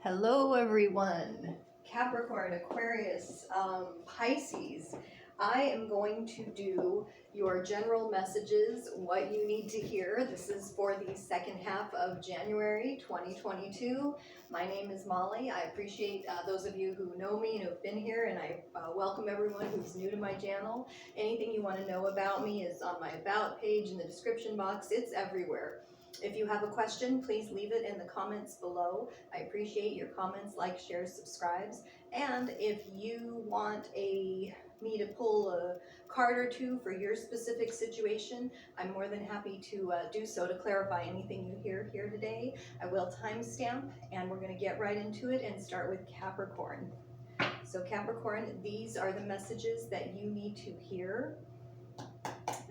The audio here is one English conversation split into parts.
Hello everyone, Capricorn, Aquarius, Pisces. I am going to do your general messages, what you need to hear. This is for the second half of January 2022. My name is Molly. I appreciate those of you who know me and who have been here, and I welcome everyone who's new to my channel. Anything you want to know about me is on my About page in the description box. It's everywhere. If you have a question, please leave it in the comments below. I appreciate your comments, likes, shares, subscribes. And if you want me to pull a card or two for your specific situation, I'm more than happy to do so to clarify anything you hear here today. I will timestamp, and we're going to get right into it and start with Capricorn. So Capricorn, these are the messages that you need to hear.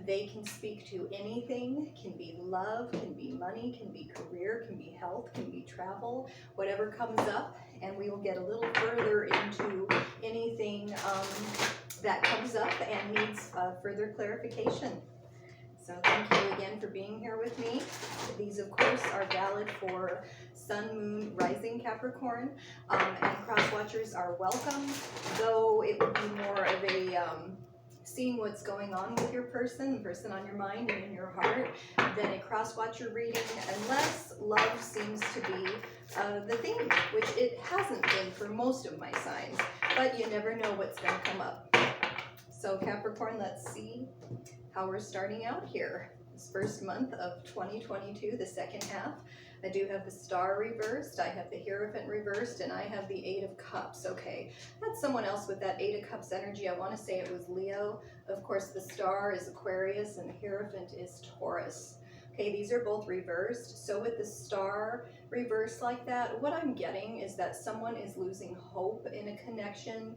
They can speak to anything, can be love, can be money, can be career, can be health, can be travel, whatever comes up, and we will get a little further into anything that comes up and needs further clarification. So thank you again for being here with me. These, of course, are valid for Sun, Moon, Rising Capricorn, and cross watchers are welcome, though it would be more of a seeing what's going on with your person, the person on your mind and in your heart, than a cross-watcher reading, unless love seems to be the theme, which it hasn't been for most of my signs, but you never know what's going to come up. So Capricorn, let's see how we're starting out here. This first month of 2022, the second half. I do have the Star reversed, I have the Hierophant reversed, and I have the Eight of Cups. Okay, that's someone else with that Eight of Cups energy. I want to say it was Leo. Of course, the Star is Aquarius and the Hierophant is Taurus. Okay, these are both reversed. So with the Star reversed like that, what I'm getting is that someone is losing hope in a connection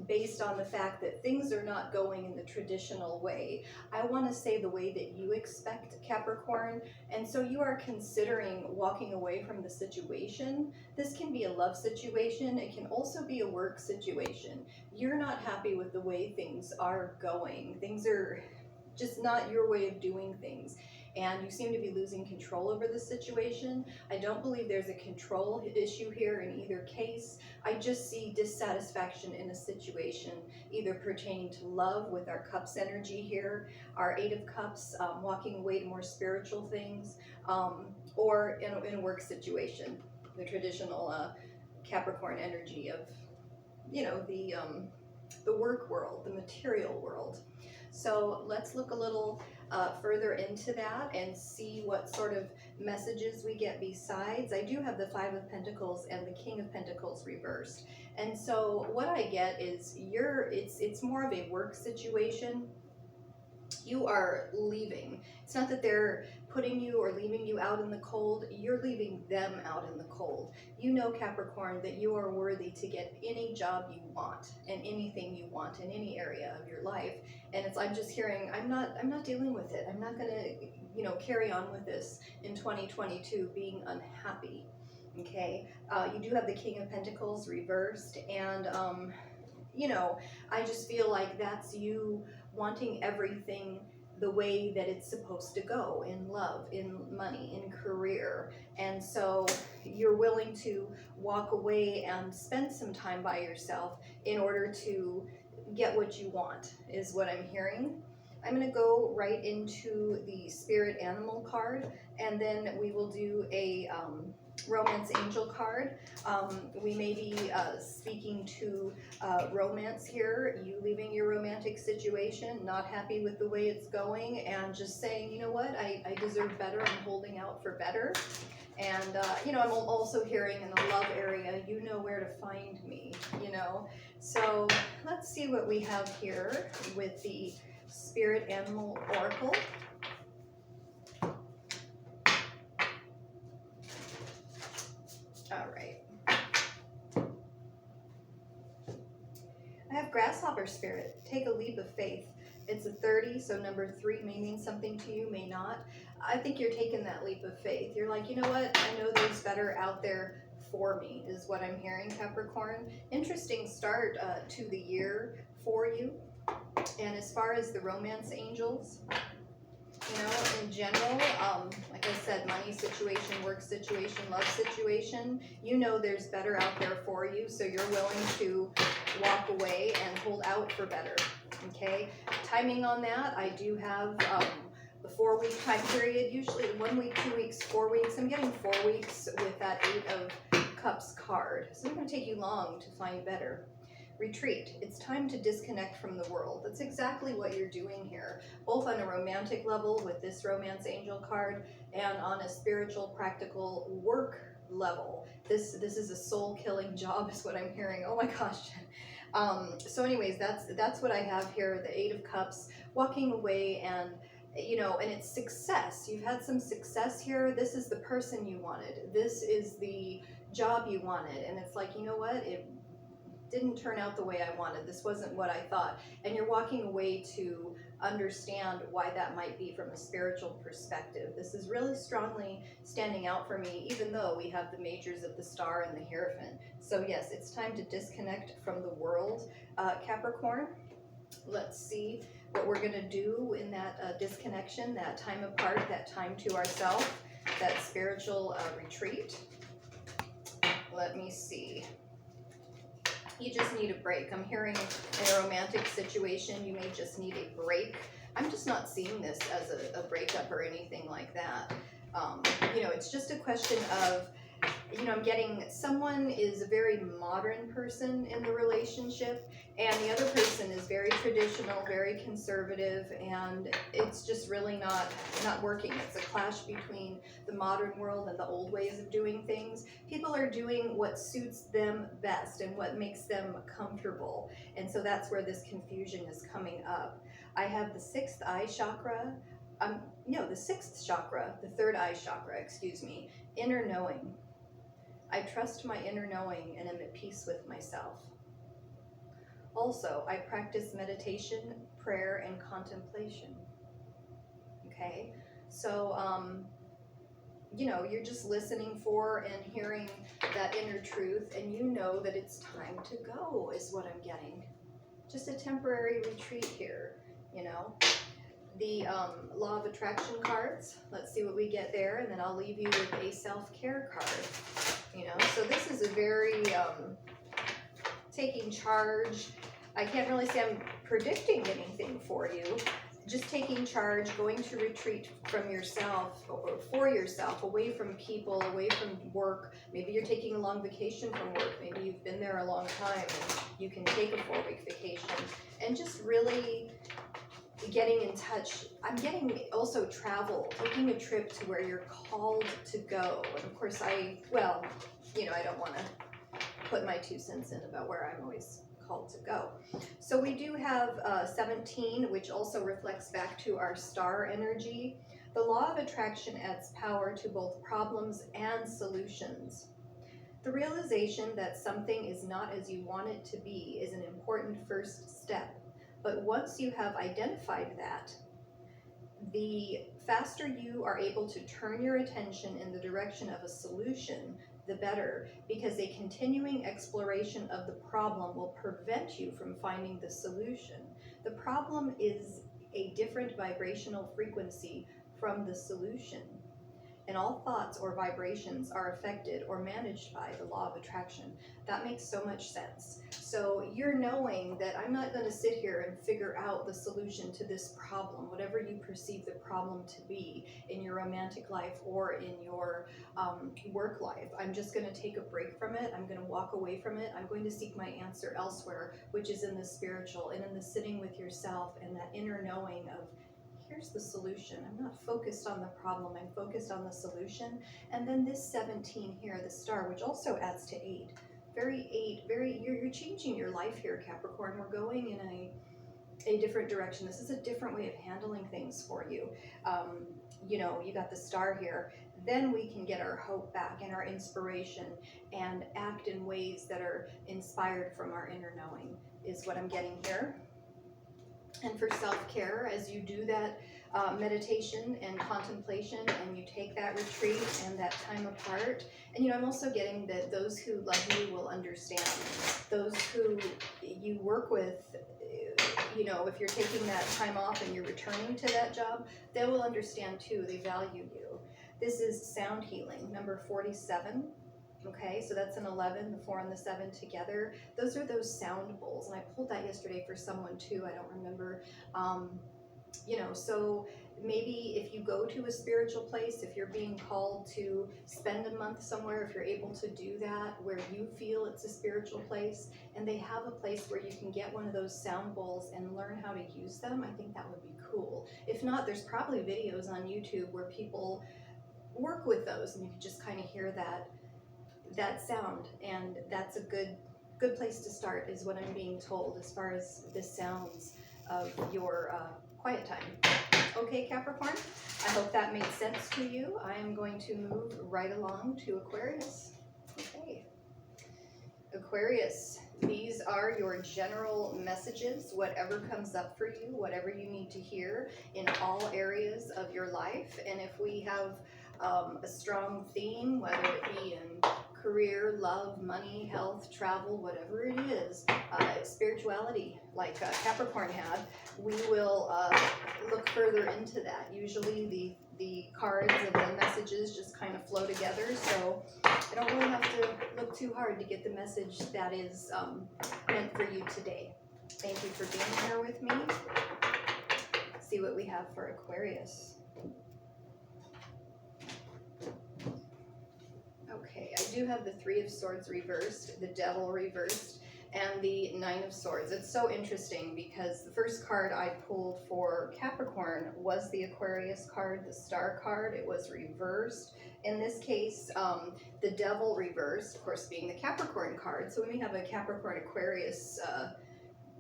based on the fact that things are not going in the traditional way. I want to say the way that you expect, Capricorn, and so you are considering walking away from the situation. This can be a love situation. It can also be a work situation. You're not happy with the way things are going. Things are just not your way of doing things, and you seem to be losing control over the situation. I don't believe there's a control issue here in either case. I just see dissatisfaction in a situation, either pertaining to love with our Cups energy here, our Eight of Cups, walking away to more spiritual things, or in a work situation, the traditional Capricorn energy of, you know, the work world, the material world. So let's look a little further into that and see what sort of messages we get besides. I do have the Five of Pentacles and the King of Pentacles reversed. And so what I get is it's more of a work situation. You are leaving. It's not that they're putting you or leaving you out in the cold. You're leaving them out in the cold. You know, Capricorn, that you are worthy to get any job you want and anything you want in any area of your life. And I'm just hearing, I'm not dealing with it. I'm not going to, carry on with this in 2022 being unhappy. Okay. You do have the King of Pentacles reversed, and I just feel like that's you wanting everything the way that it's supposed to go in love, in money, in career. And so you're willing to walk away and spend some time by yourself in order to get what you want, is what I'm hearing. I'm going to go right into the Spirit Animal card, and then we will do a Romance Angel card. We may be speaking to romance here, you leaving your romantic situation, not happy with the way it's going, and just saying, you know what, I deserve better, I'm holding out for better. And, I'm also hearing in the love area, you know where to find me, So let's see what we have here with the Spirit Animal Oracle. All right. I have Grasshopper Spirit. Take a leap of faith. It's a 30, so number 3 may mean something to you, may not. I think you're taking that leap of faith. You're like, you know what? I know there's better out there for me, is what I'm hearing, Capricorn. Interesting start to the year for you. And as far as the romance angels, You know, in general, like I said, money situation, work situation, love situation, you know there's better out there for you, so you're willing to walk away and hold out for better, okay? Timing on that, I do have the 4-week time period, usually 1 week, 2 weeks, 4 weeks. I'm getting 4 weeks with that 8 of Cups card. So it's not going to take you long to find better. Retreat. It's time to disconnect from the world. That's exactly what you're doing here, both on a romantic level with this romance angel card and on a spiritual, practical work level. This is a soul-killing job is what I'm hearing. Oh my gosh. So anyways, that's what I have here, the 8 of Cups, walking away and and it's success. You've had some success here. This is the person you wanted. This is the job you wanted. And it's like, you know what? It didn't turn out the way I wanted. This wasn't what I thought. And you're walking away to understand why that might be from a spiritual perspective. This is really strongly standing out for me, even though we have the majors of the Star and the Hierophant. So yes, it's time to disconnect from the world. Capricorn, let's see what we're going to do in that disconnection, that time apart, that time to ourselves, that spiritual retreat. Let me see. You just need a break. I'm hearing in a romantic situation, you may just need a break. I'm just not seeing this as a breakup or anything like that. It's just a question of, I'm getting someone is a very modern person in the relationship, and the other person is very traditional, very conservative, and it's just really not working. It's a clash between the modern world and the old ways of doing things. People are doing what suits them best and what makes them comfortable, and so that's where this confusion is coming up. I have the 6th eye chakra, the 6th chakra, the 3rd eye chakra, excuse me, inner knowing. I trust my inner knowing and am at peace with myself. Also, I practice meditation, prayer, and contemplation. Okay? So, you're just listening for and hearing that inner truth, and you know that it's time to go, is what I'm getting. Just a temporary retreat here, The Law of Attraction cards. Let's see what we get there, and then I'll leave you with a self-care card. So this is a very taking charge. I can't really say I'm predicting anything for you. Just taking charge, going to retreat from yourself or for yourself, away from people, away from work. Maybe you're taking a long vacation from work. Maybe you've been there a long time and you can take a 4-week vacation. And just really getting in touch. I'm getting also travel, taking a trip to where you're called to go. And of course I don't want to put my 2 cents in about where I'm always called to go. So we do have 17, which also reflects back to our star energy. The law of attraction adds power to both problems and solutions. The realization that something is not as you want it to be is an important first step. But once you have identified that, the faster you are able to turn your attention in the direction of a solution, the better, because a continuing exploration of the problem will prevent you from finding the solution. The problem is a different vibrational frequency from the solution, and all thoughts or vibrations are affected or managed by the law of attraction. That makes so much sense. So you're knowing that I'm not going to sit here and figure out the solution to this problem, whatever you perceive the problem to be in your romantic life or in your work life. I'm just going to take a break from it. I'm going to walk away from it. I'm going to seek my answer elsewhere, which is in the spiritual and in the sitting with yourself and that inner knowing of, here's the solution. I'm not focused on the problem. I'm focused on the solution. And then this 17 here, the star, which also adds to 8. You're changing your life here, Capricorn. We're going in a different direction. This is a different way of handling things for you. You got the star here. Then we can get our hope back and our inspiration and act in ways that are inspired from our inner knowing, is what I'm getting here. And for self-care, as you do that meditation and contemplation, and you take that retreat and that time apart. And I'm also getting that those who love you will understand. Those who you work with, if you're taking that time off and you're returning to that job, they will understand too. They value you. This is sound healing, number 47. Okay, so that's an 11, the 4 and the 7 together. Those are those sound bowls, and I pulled that yesterday for someone too. I don't remember. So maybe if you go to a spiritual place, if you're being called to spend a month somewhere, if you're able to do that where you feel it's a spiritual place, and they have a place where you can get one of those sound bowls and learn how to use them, I think that would be cool. If not, there's probably videos on YouTube where people work with those, and you can just kind of hear that sound, and that's a good place to start, is what I'm being told as far as the sounds of your quiet time. Okay, Capricorn, I hope that made sense to you. I am going to move right along to Aquarius. Okay, Aquarius, these are your general messages, whatever comes up for you, whatever you need to hear in all areas of your life. And if we have a strong theme, whether it be in career, love, money, health, travel, whatever it is, spirituality, like Capricorn had, we will look further into that. Usually the cards and the messages just kind of flow together, so I don't really have to look too hard to get the message that is meant for you today. Thank you for being here with me. Let's see what we have for Aquarius. Okay, I do have the 3 of Swords reversed, the Devil reversed, and the 9 of Swords. It's so interesting because the first card I pulled for Capricorn was the Aquarius card, the Star card. It was reversed. In this case, the Devil reversed, of course, being the Capricorn card. So when we have a Capricorn Aquarius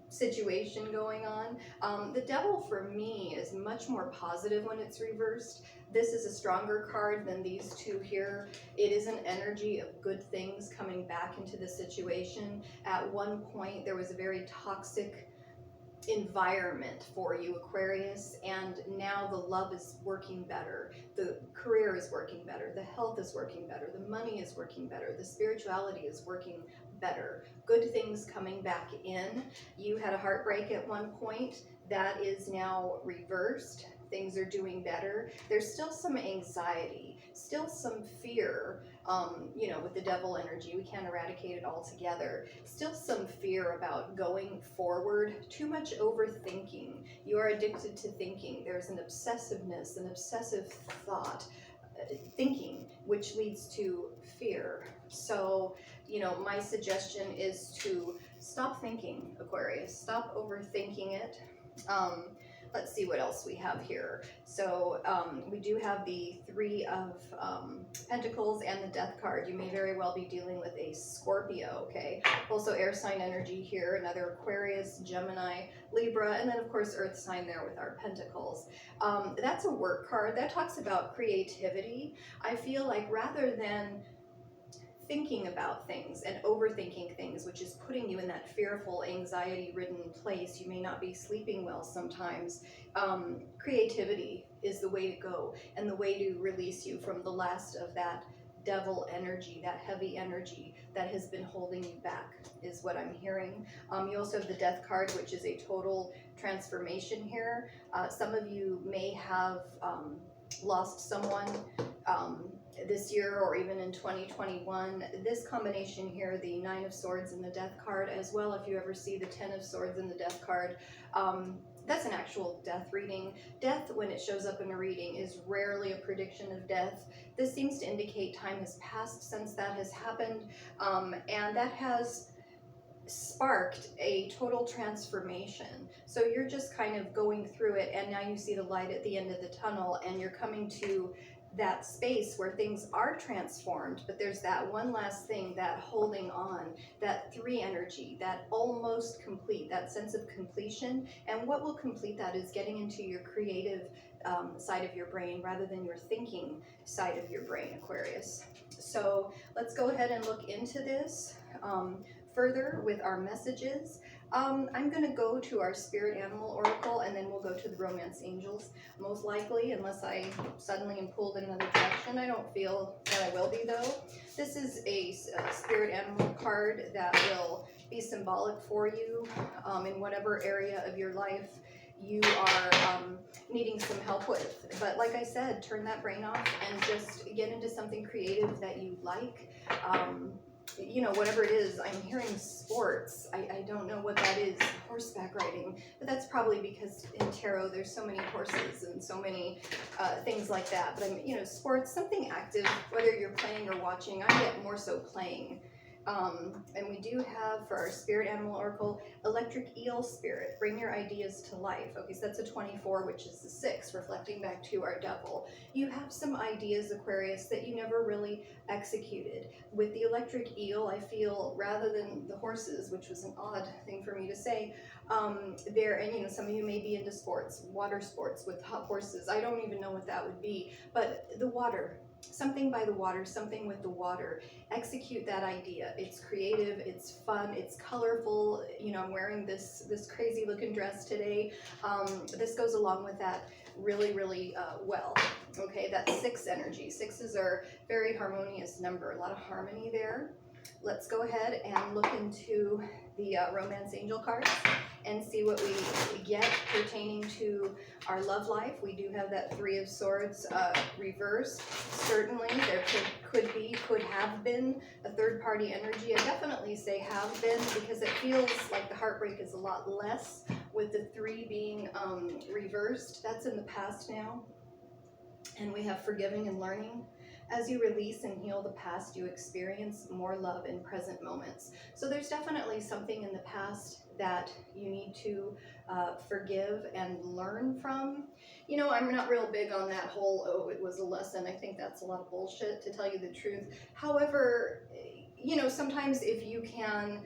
situation going on, the Devil for me is much more positive when it's reversed. This is a stronger card than these two here. It is an energy of good things coming back into the situation. At one point, there was a very toxic environment for you, Aquarius, and now the love is working better, the career is working better, the health is working better, the money is working better, the spirituality is working better. Good things coming back in. You had a heartbreak at one point. That is now reversed. Things are doing better. There's still some anxiety, still some fear, with the Devil energy. We can't eradicate it altogether. Still some fear about going forward. Too much overthinking. You are addicted to thinking. There's an obsessiveness, an obsessive thought, thinking, which leads to fear. So, my suggestion is to stop thinking, Aquarius. Stop overthinking it. Let's see what else we have here. So we do have the 3 of Pentacles and the Death card. You may very well be dealing with a Scorpio, okay? Also air sign energy here, another Aquarius, Gemini, Libra, and then of course Earth sign there with our Pentacles. That's a work card. That talks about creativity. I feel like rather than thinking about things and overthinking things, which is putting you in that fearful, anxiety-ridden place, you may not be sleeping well sometimes. Creativity is the way to go, and the way to release you from the last of that Devil energy, that heavy energy that has been holding you back, is what I'm hearing. You also have the Death card, which is a total transformation here. Some of you may have lost someone this year or even in 2021. This combination here, the 9 of Swords and the Death card, as well, if you ever see the 10 of Swords and the Death card, that's an actual death reading. Death, when it shows up in a reading, is rarely a prediction of death. This seems to indicate time has passed since that has happened, and that has sparked a total transformation. So you're just kind of going through it, and now you see the light at the end of the tunnel, and you're coming to that space where things are transformed, but there's that one last thing, that holding on, that 3 energy, that almost complete, that sense of completion. And what will complete that is getting into your creative side of your brain rather than your thinking side of your brain, Aquarius. So let's go ahead and look into this further with our messages. I'm going to go to our spirit animal oracle, and then we'll go to the romance angels. Most likely, unless I suddenly am pulled in another direction. I don't feel that I will be, though. This is a spirit animal card that will be symbolic for you in whatever area of your life you are needing some help with. But like I said, turn that brain off and just get into something creative that you like. You know, whatever it is. I'm hearing sports. I don't know what that is. Horseback riding. But that's probably because in tarot there's so many horses and so many things like that. But I'm, you know, sports, something active, whether you're playing or watching. I get more so playing. And we do have, for our spirit animal oracle, electric eel spirit, bring your ideas to life. Okay, so that's a 24, which is the 6, reflecting back to our devil. You have some ideas, Aquarius, that you never really executed. With the electric eel, I feel, rather than the horses, which was an odd thing for me to say, there, and you know, some of you may be into sports, water sports with hot horses. I don't even know what that would be, but the water. Something by the water, something with the water. Execute that idea. It's creative, it's fun, it's colorful. You know, I'm wearing this crazy looking dress today. This goes along with that really well. Okay, that's 6 energy. 6s are very harmonious number, a lot of harmony there. Let's go ahead and look into the romance angel cards and see what we get pertaining to our love life. We do have that 3 of Swords reversed. Certainly there could have been a third party energy. I definitely say have been, because it feels like the heartbreak is a lot less with the 3 being reversed. That's in the past now. And we have forgiving and learning. As you release and heal the past, you experience more love in present moments. So there's definitely something in the past that you need to forgive and learn from. You know, I'm not real big on that whole, oh, it was a lesson. I think that's a lot of bullshit, to tell you the truth. However, you know, sometimes if you can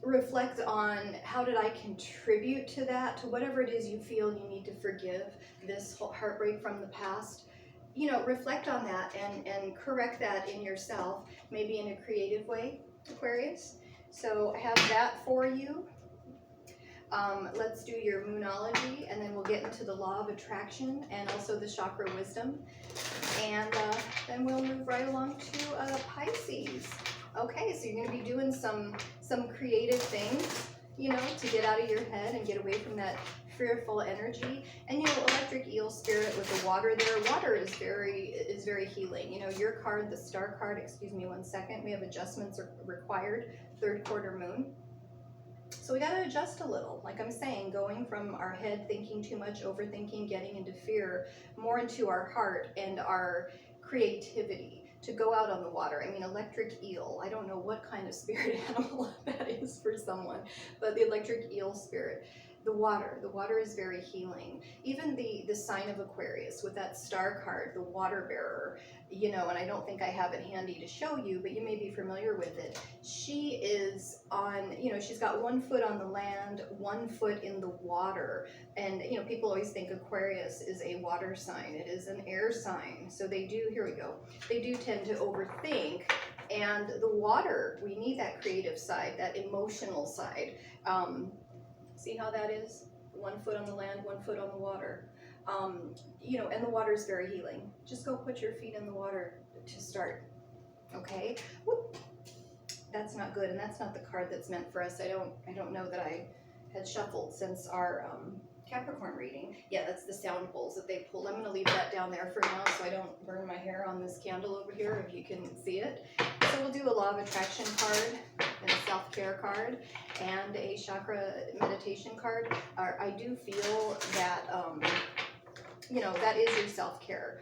reflect on how did I contribute to that, to whatever it is you feel you need to forgive, this whole heartbreak from the past, you know, reflect on that and correct that in yourself, maybe in a creative way, Aquarius. So I have that for you. Let's do your moonology, and then we'll get into the law of attraction and also the chakra wisdom. And then we'll move right along to Pisces. Okay, so you're going to be doing some creative things, you know, to get out of your head and get away from that fearful energy. And you know, electric eel spirit with the water there. Water is very healing. You know, your card, the star card, excuse me 1 second, we have adjustments are required, 3rd quarter moon. So we got to adjust a little, like I'm saying, going from our head thinking too much, overthinking, getting into fear, more into our heart and our creativity, to go out on the water. I mean, electric eel, I don't know what kind of spirit animal that is for someone, but the electric eel spirit. The water is very healing. Even the sign of Aquarius with that star card, the water bearer, you know, and I don't think I have it handy to show you, but you may be familiar with it. She is on, you know, she's got 1 foot on the land, 1 foot in the water. And, you know, people always think Aquarius is a water sign. It is an air sign. So they do, here we go, they do tend to overthink. And the water, we need that creative side, that emotional side. See how that is? 1 foot on the land, 1 foot on the water. You know, and the water is very healing. Just go put your feet in the water to start. Okay? Whoop. That's not good, and that's not the card that's meant for us. I don't know that I had shuffled since our Capricorn reading. Yeah, that's the sound bowls that they pulled. I'm going to leave that down there for now so I don't burn my hair on this candle over here, if you can see it. So we'll do a law of attraction card and a self-care card and a chakra meditation card. I do feel that, you know, that is your self-care.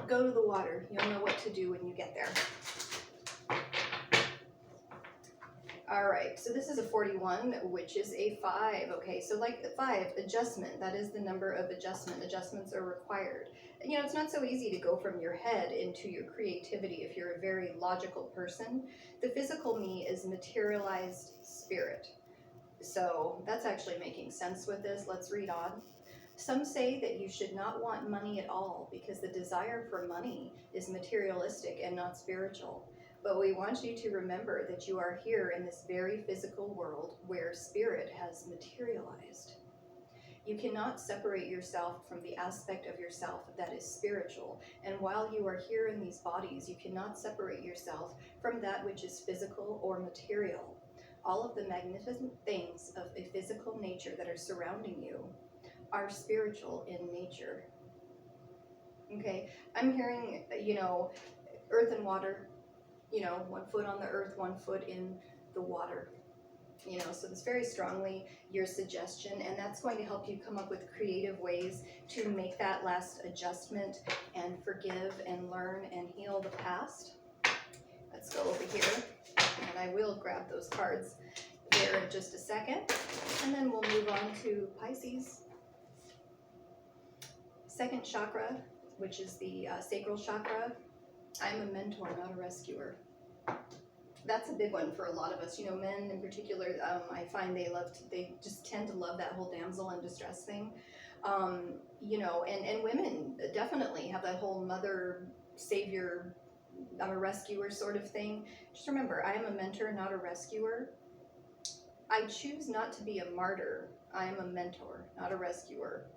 Go to the water. You'll know what to do when you get there. All right, so this is a 41, which is a 5. Okay, so like the 5, adjustment, that is the number of adjustment. Adjustments are required. You know, it's not so easy to go from your head into your creativity if you're a very logical person. The physical me is materialized spirit. So that's actually making sense with this. Let's read on. Some say that you should not want money at all because the desire for money is materialistic and not spiritual. But we want you to remember that you are here in this very physical world where spirit has materialized. You cannot separate yourself from the aspect of yourself that is spiritual. And while you are here in these bodies, you cannot separate yourself from that which is physical or material. All of the magnificent things of a physical nature that are surrounding you are spiritual in nature. Okay, I'm hearing, earth and water, 1 foot on the earth, 1 foot in the water. So it's very strongly your suggestion, and that's going to help you come up with creative ways to make that last adjustment and forgive and learn and heal the past. Let's go over here, and I will grab those cards there in just a second, and then we'll move on to Pisces. Second chakra, which is the sacral chakra. I'm a mentor, not a rescuer. That's a big one for a lot of us. Men in particular, I find they just tend to love that whole damsel in distress thing. And women definitely have that whole mother, savior, I'm a rescuer sort of thing. Just remember, I am a mentor, not a rescuer. I choose not to be a martyr. I am a mentor, not a rescuer.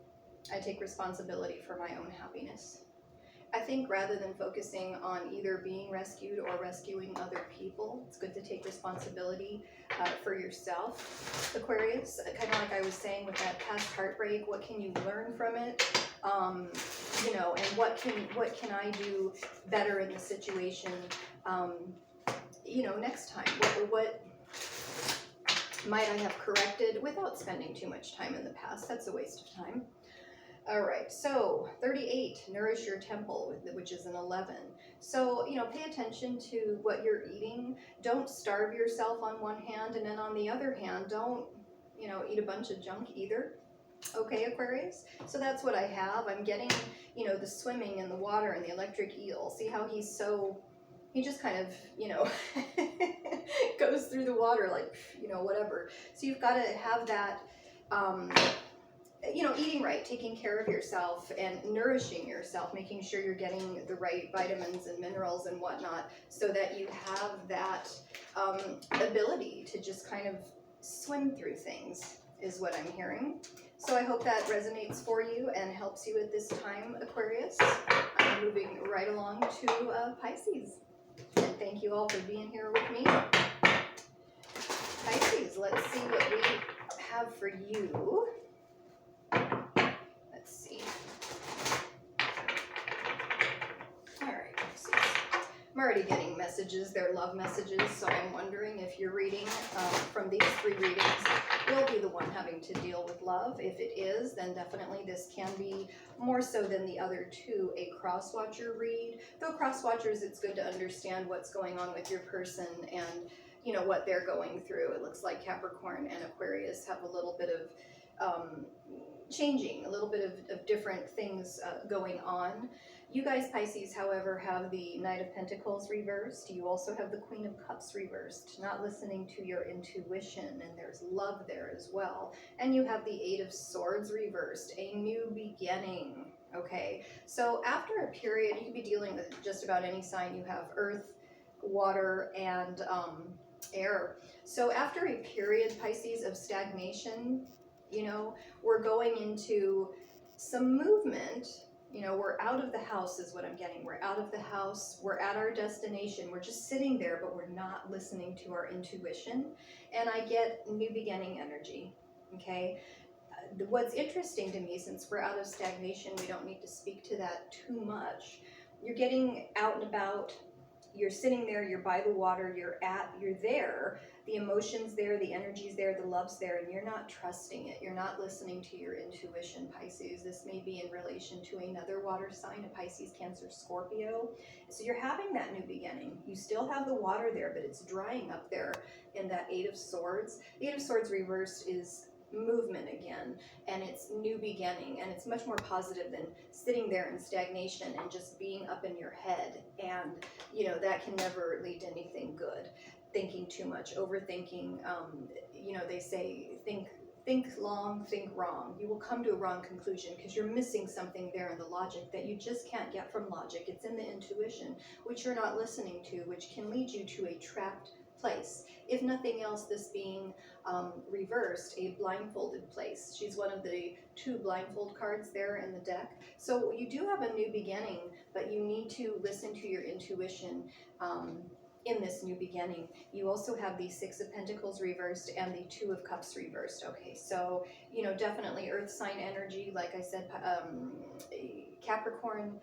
I take responsibility for my own happiness. I think rather than focusing on either being rescued or rescuing other people, it's good to take responsibility for yourself. Aquarius, kind of like I was saying with that past heartbreak, what can you learn from it? And what can I do better in the situation? Next time, what might I have corrected without spending too much time in the past? That's a waste of time. All right, so 38, nourish your temple, which is an 11. So, pay attention to what you're eating. Don't starve yourself on one hand, and then on the other hand, don't, eat a bunch of junk either. Okay, Aquarius? So that's what I have. I'm getting, the swimming and the water and the electric eel. See how he just kind of, goes through the water like, whatever. So you've got to have that, eating right, taking care of yourself and nourishing yourself, making sure you're getting the right vitamins and minerals and whatnot so that you have that ability to just kind of swim through things is what I'm hearing. So I hope that resonates for you and helps you at this time, Aquarius. I'm moving right along to Pisces. And thank you all for being here with me. Pisces, let's see what we have for you. Let's see. All right, Pisces. I'm already getting messages. They're love messages, so I'm wondering if your reading from these 3 readings will be the one having to deal with love. If it is, then definitely this can be more so than the other 2 a cross-watcher read. Though cross-watchers, it's good to understand what's going on with your person and what they're going through. It looks like Capricorn and Aquarius have a little bit of changing, a little bit of different things going on. You guys, Pisces, however, have the Knight of Pentacles reversed. You also have the Queen of Cups reversed, not listening to your intuition, and there's love there as well. And you have the 8 of Swords reversed, a new beginning, okay? So after a period, you could be dealing with just about any sign. You have earth, water, and air. So after a period, Pisces, of stagnation, we're going into some movement. We're out of the house is what I'm getting. We're out of the house. We're at our destination. We're just sitting there, but we're not listening to our intuition. And I get new beginning energy, okay? What's interesting to me, since we're out of stagnation, we don't need to speak to that too much. You're getting out and about. You're sitting there, you're by the water, you're there, the emotion's there, the energy's there, the love's there, and you're not trusting it. You're not listening to your intuition, Pisces. This may be in relation to another water sign, a Pisces, Cancer, Scorpio. So you're having that new beginning. You still have the water there, but it's drying up there in that 8 of Swords. The 8 of Swords reversed is movement again, and it's new beginning, and it's much more positive than sitting there in stagnation and just being up in your head, and that can never lead to anything good. Thinking too much, overthinking, they say think think long, think wrong. You will come to a wrong conclusion because you're missing something there in the logic that you just can't get from logic. It's in the intuition, which you're not listening to, which can lead you to a trapped place. If nothing else, this being reversed, a blindfolded place. She's one of the 2 blindfold cards there in the deck. So you do have a new beginning, but you need to listen to your intuition in this new beginning. You also have the 6 of Pentacles reversed and the 2 of Cups reversed. Okay, so, you know, definitely earth sign energy, like I said, Capricorn,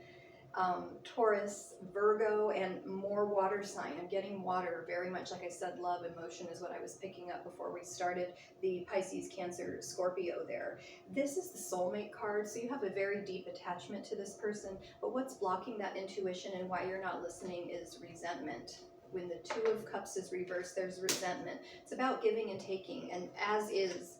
Taurus, Virgo, and more water sign. I'm getting water very much. Like I said, love, emotion is what I was picking up before we started. The Pisces, Cancer, Scorpio there. This is the soulmate card, so you have a very deep attachment to this person, but what's blocking that intuition and why you're not listening is resentment. When the 2 of Cups is reversed, there's resentment. It's about giving and taking, and as is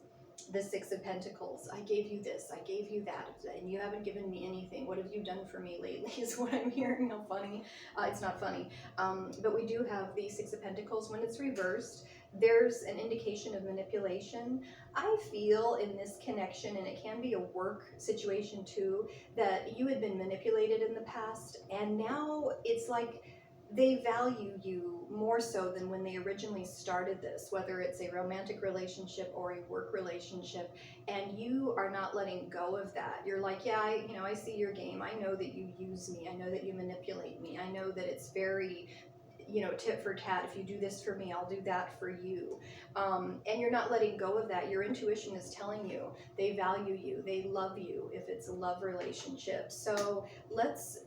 the 6 of Pentacles. I gave you this, I gave you that, and you haven't given me anything. What have you done for me lately is what I'm hearing. How funny. It's not funny. But we do have the 6 of Pentacles. When it's reversed, there's an indication of manipulation. I feel in this connection, and it can be a work situation too, that you had been manipulated in the past, and now it's like they value you more so than when they originally started this, whether it's a romantic relationship or a work relationship, and you are not letting go of that. You're like, yeah, I see your game. I know that you use me. I know that you manipulate me. I know that it's very, tit for tat. If you do this for me, I'll do that for you. And you're not letting go of that. Your intuition is telling you they value you, they love you if it's a love relationship. So let's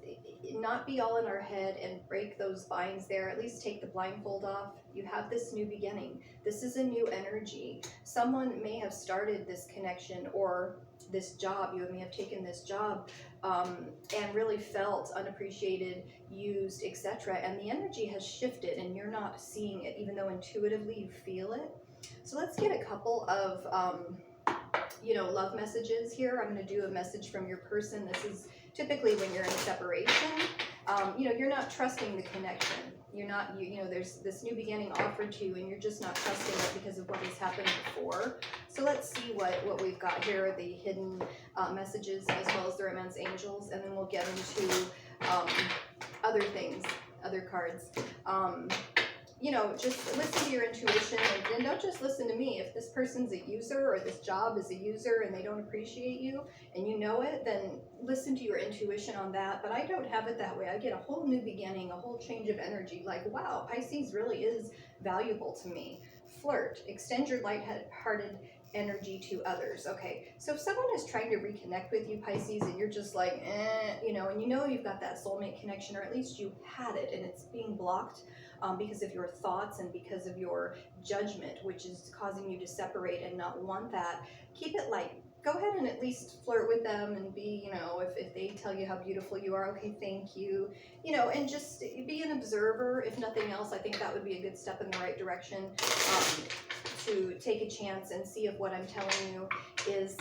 not be all in our head and break those binds there. At least take the blindfold off. You have this new beginning. This is a new energy. Someone may have started this connection or this job. You may have taken this job and really felt unappreciated, used, etc. And the energy has shifted and you're not seeing it, even though intuitively you feel it. So let's get a couple of, love messages here. I'm going to do a message from your person. This is typically when you're in separation. You're not trusting the connection. You're not, there's this new beginning offered to you and you're just not trusting it because of what has happened before. So let's see what we've got here, the hidden messages as well as the romance angels, and then we'll get into other things, other cards. Just listen to your intuition and don't just listen to me. If this person's a user or this job is a user and they don't appreciate you and you know it, then listen to your intuition on that. But I don't have it that way. I get a whole new beginning, a whole change of energy. Like, wow, Pisces really is valuable to me. Flirt, extend your light-hearted energy to others. Okay, so if someone is trying to reconnect with you, Pisces, and you're just like, and you've got that soulmate connection, or at least you had it and it's being blocked because of your thoughts and because of your judgment, which is causing you to separate and not want that, keep it light. Go ahead and at least flirt with them and be, if they tell you how beautiful you are, okay, thank you, and just be an observer. If nothing else, I think that would be a good step in the right direction to take a chance and see if what I'm telling you is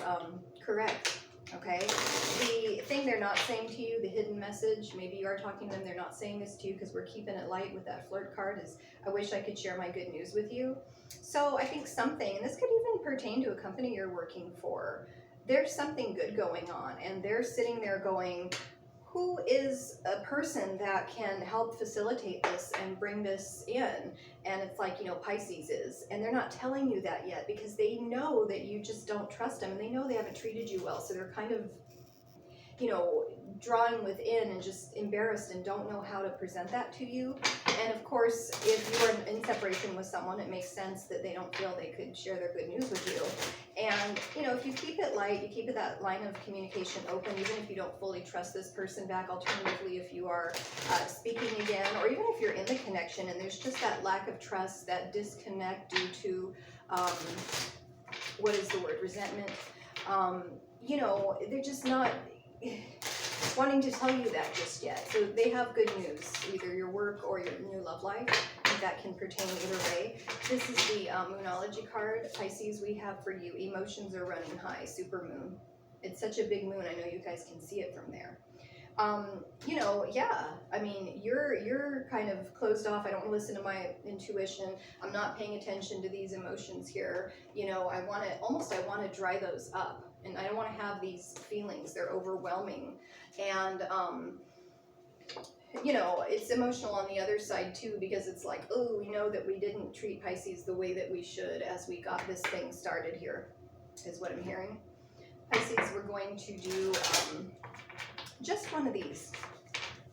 correct. Okay, the thing they're not saying to you, the hidden message, maybe you are talking to them, they're not saying this to you because we're keeping it light with that flirt card, is I wish I could share my good news with you. So I think something, and this could even pertain to a company you're working for, there's something good going on and they're sitting there going, who is a person that can help facilitate this and bring this in? And it's like, Pisces is. And they're not telling you that yet because they know that you just don't trust them and they know they haven't treated you well. So they're kind of, drawing within and just embarrassed and don't know how to present that to you. And of course, if you're in separation with someone, it makes sense that they don't feel they could share their good news with you. And, if you keep it light, you keep that line of communication open, even if you don't fully trust this person back. Alternatively, if you are speaking again, or even if you're in the connection and there's just that lack of trust, that disconnect due to, resentment, they're just not wanting to tell you that just yet. So they have good news, either your work or your new love life. That can pertain either way. This is the Moonology card. Pisces, we have for you, emotions are running high, super moon. It's such a big moon, I know you guys can see it from there. You know, yeah. I mean, you're kind of closed off. I don't listen to my intuition. I'm not paying attention to these emotions here. You know, I want to dry those up, and I don't want to have these feelings. They're overwhelming, and you know, it's emotional on the other side too, because it's like, oh, we know that we didn't treat Pisces the way that we should as we got this thing started here, is what I'm hearing. Pisces, we're going to do just one of these.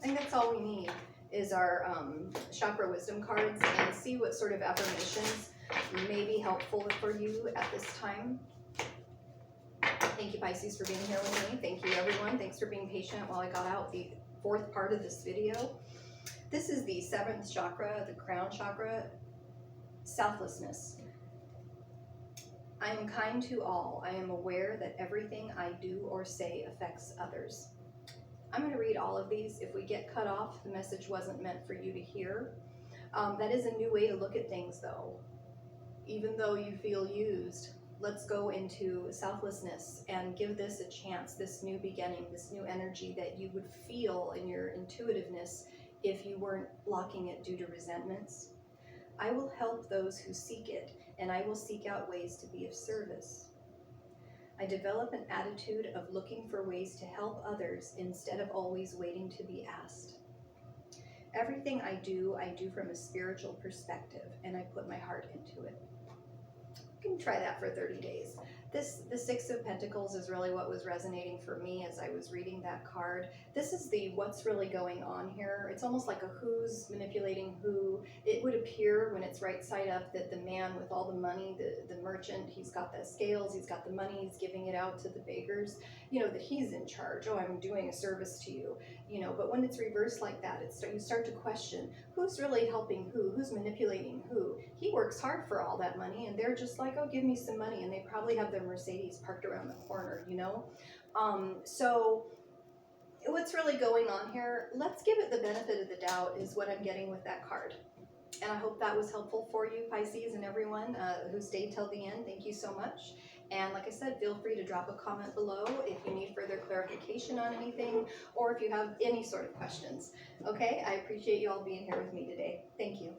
I think that's all we need is our chakra wisdom cards, and see what sort of affirmations may be helpful for you at this time. Thank you, Pisces, for being here with me. Thank you, everyone. Thanks for being patient while I got out the fourth part of this video. This is the 7th chakra, the crown chakra, selflessness. I am kind to all. I am aware that everything I do or say affects others. I'm going to read all of these. If we get cut off, the message wasn't meant for you to hear. That is a new way to look at things, though. Even though you feel used, let's go into selflessness and give this a chance, this new beginning, this new energy that you would feel in your intuitiveness if you weren't blocking it due to resentments. I will help those who seek it, and I will seek out ways to be of service. I develop an attitude of looking for ways to help others instead of always waiting to be asked. Everything I do from a spiritual perspective, and I put my heart into it. You can try that for 30 days. The 6 of Pentacles is really what was resonating for me as I was reading that card. This is the what's really going on here. It's almost like a who's manipulating who. It would appear when it's right side up that the man with all the money, the merchant, he's got the scales, he's got the money, he's giving it out to the beggars, you know, that he's in charge. Oh, I'm doing a service to you, you know. But when it's reversed like that, you start to question who's really helping who's manipulating who. He works hard for all that money, and they're just like, oh, give me some money, and they probably have their Mercedes parked around the corner, you know. So what's really going on here, let's give it the benefit of the doubt, is what I'm getting with that card. And I hope that was helpful for you, Pisces, and everyone who stayed till the end. Thank you so much. And like I said, feel free to drop a comment below if you need further clarification on anything, or if you have any sort of questions. Okay, I appreciate you all being here with me today. Thank you.